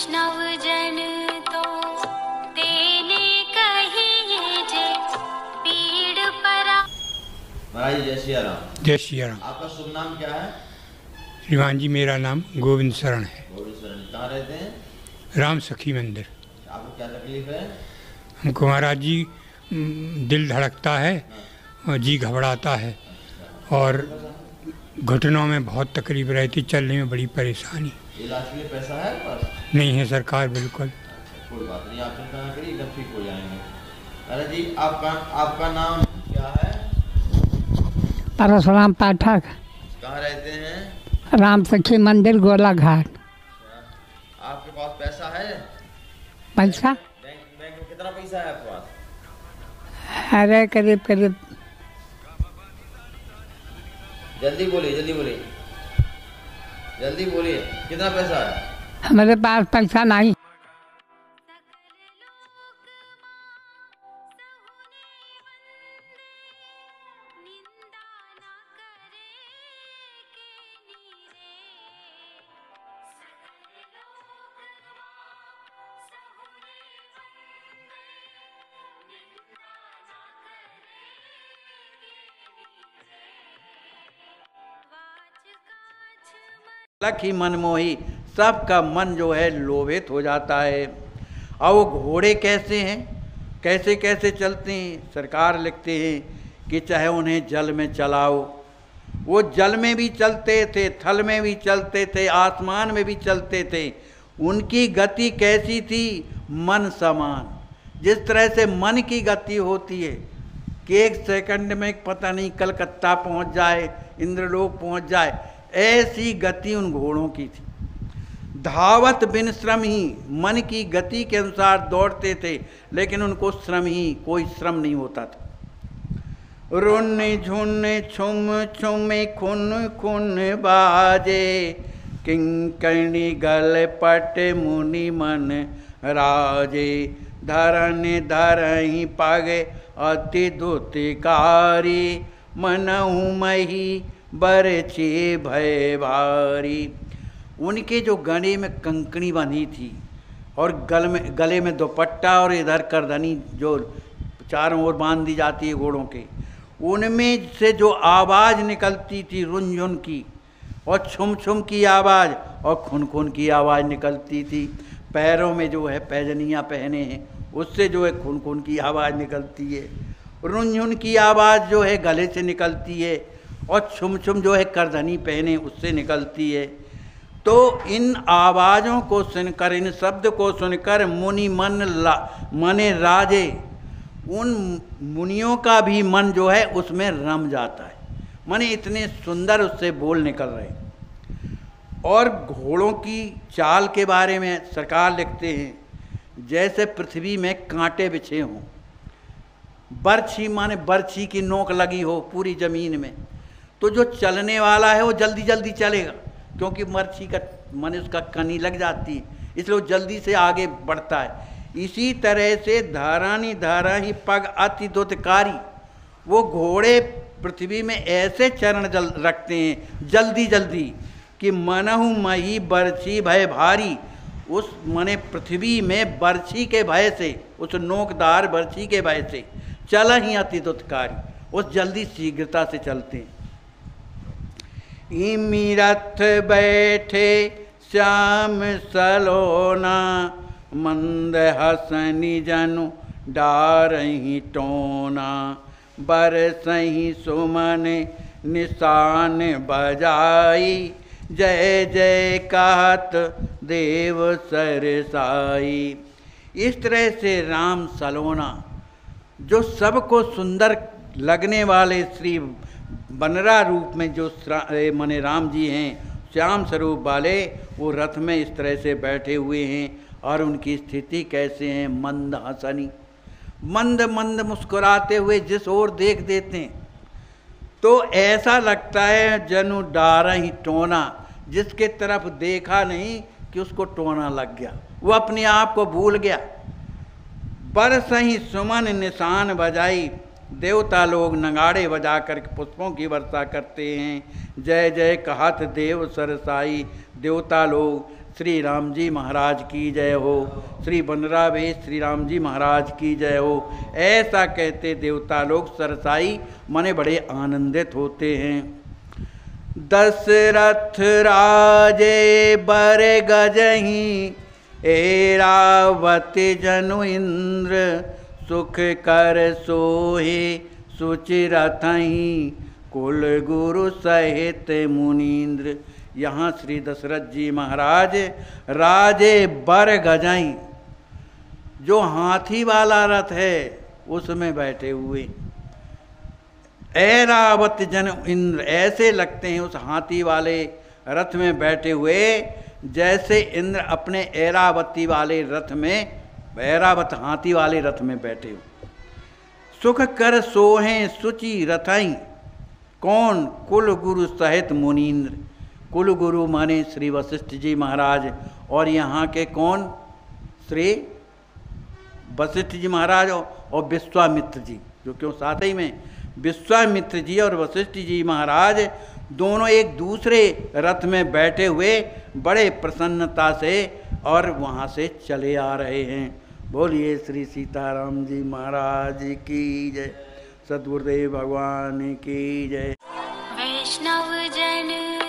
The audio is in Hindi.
वैष्णव जन तो तेने कहिए जे पीड़ परा। महाराज जय श्री राम। जय श्री राम। आपका शुभ नाम क्या है? श्रीमान जी, मेरा नाम गोविंद शरण है। गोविंद शरण। कहाँ रहते हैं? राम सखी मंदिर। आपको क्या तकलीफ है? हमको महाराज जी दिल धड़कता है और जी घबराता है और घुटनों में बहुत तकलीफ रहती, चलने में बड़ी परेशानी। इलाज के लिए पैसा है पास? नहीं है सरकार, बिल्कुल। कोई बात नहीं, आप चिंता ना करिए, एकदम ठीक हो जाएंगे। अरे जी, आपका नाम क्या है? परशुराम पाठक। कहाँ रहते हैं? राम सखी मंदिर, गोला घाट। आपके पास पैसा है? पैसा? बैंक में कितना पैसा है आपके पास? अरे करीब जल्दी बोलिए, जल्दी बोलिए, कितना पैसा है? हमारे पास पैसा नहीं। लखी मनमोही, सबका मन जो है लोभित हो जाता है। और वो घोड़े कैसे हैं, कैसे कैसे चलते हैं? सरकार लिखते हैं कि चाहे उन्हें जल में चलाओ, वो जल में भी चलते थे, थल में भी चलते थे, आसमान में भी चलते थे। उनकी गति कैसी थी? मन समान। जिस तरह से मन की गति होती है कि एक सेकंड में पता नहीं कलकत्ता पहुंच जाए, इंद्रलोक पहुंच जाए, ऐसी गति उन घोड़ों की थी। धावत बिन श्रम ही, मन की गति के अनुसार दौड़ते थे, लेकिन उनको कोई श्रम नहीं होता था। रुन झुन छुम छुमे खुन खुन बाजे, किंकणी गल पट मुनि मन राजे। धरन धरहि पगे अति दुतिकारी, मनहु मही बरछे भय भारी। उनके जो गले में कंकणी बंधी थी और गले में दुपट्टा और इधर करधनी जो चारों ओर बांध दी जाती है घोड़ों के, उनमें से जो आवाज़ निकलती थी रुनझुन की, और छुम छुम की आवाज़ और खुन खुन की आवाज़ निकलती थी। पैरों में जो है पैजनियाँ पहने हैं, उससे जो है खुन खुन की आवाज़ निकलती है। रुनझुन की आवाज़ जो है गले से निकलती है, और छुम छुम जो है करधनी पहने उससे निकलती है। तो इन आवाज़ों को सुनकर, इन शब्द को सुनकर मुनि मने राजे, उन मुनियों का भी मन जो है उसमें रम जाता है। माने इतने सुंदर उससे बोल निकल रहे हैं। और घोड़ों की चाल के बारे में सरकार लिखते हैं, जैसे पृथ्वी में कांटे बिछे हों, बरछी माने बरछी की नोक लगी हो पूरी ज़मीन में, तो जो चलने वाला है वो जल्दी जल्दी चलेगा, क्योंकि बरछी का माने उसका कनी लग जाती है, इसलिए वो जल्दी से आगे बढ़ता है। इसी तरह से धारानी धारा ही पग अति दुतकारी, वो घोड़े पृथ्वी में ऐसे चरण रखते हैं जल्दी जल्दी कि मनहु मही बरछी भय भारी। उस मने पृथ्वी में बरछी के भय से, उस नोकदार बरछी के भय से चल ही अति दुतकारी, उस जल्दी शीघ्रता से चलते हैं। इमी रथ बैठे श्याम सलोना, मंद हसनी जनु डारही टोना। बरसही सुमन निशान बजाई, जय जय कहत देव सरसाई। इस तरह से राम सलोना, जो सबको सुंदर लगने वाले श्री बनरा रूप में जो मने राम जी हैं, श्याम स्वरूप वाले, वो रथ में इस तरह से बैठे हुए हैं। और उनकी स्थिति कैसे है? मंद हंसनी, मंद मंद मुस्कुराते हुए जिस ओर देख देते हैं तो ऐसा लगता है जनु डारा ही टोना, जिसके तरफ देखा नहीं कि उसको टोना लग गया, वो अपने आप को भूल गया। बरसही सुमन निशान बजाई, देवता लोग नगाड़े बजा कर पुष्पों की वर्षा करते हैं। जय जय कहत देव सरसाई, देवता लोग श्री राम जी महाराज की जय हो, श्री बनरावेश श्री राम जी महाराज की जय हो। ऐसा कहते देवता लोग सरसाई मने बड़े आनंदित होते हैं। दशरथ राजे बर गजहीं, ऐरावत जनु इंद्र, सुख कर सोहे सुचिरथहीं, कुल गुरु सहित मुनीन्द्र। यहाँ श्री दशरथ जी महाराज राजे बर गजाई, जो हाथी वाला रथ है उसमें बैठे हुए, ऐरावत जन इंद्र, ऐसे लगते हैं उस हाथी वाले रथ में बैठे हुए जैसे इंद्र अपने ऐरावती वाले रथ में, ऐरावत हाथी वाले रथ में बैठे हुए। सुख कर सोहें सुचि रथाई, कौन? कुल गुरु सहित मुनीन्द्र। कुल गुरु माने श्री वशिष्ठ जी महाराज, और यहाँ के कौन? श्री वशिष्ठ जी महाराज और विश्वामित्र जी, जो क्यों साथ ही में विश्वामित्र जी और वशिष्ठ जी महाराज दोनों एक दूसरे रथ में बैठे हुए बड़े प्रसन्नता से और वहाँ से चले आ रहे हैं। बोलिए श्री सीताराम जी महाराज की जय, सद्गुरुदेव भगवान की जय। वैष्णव जन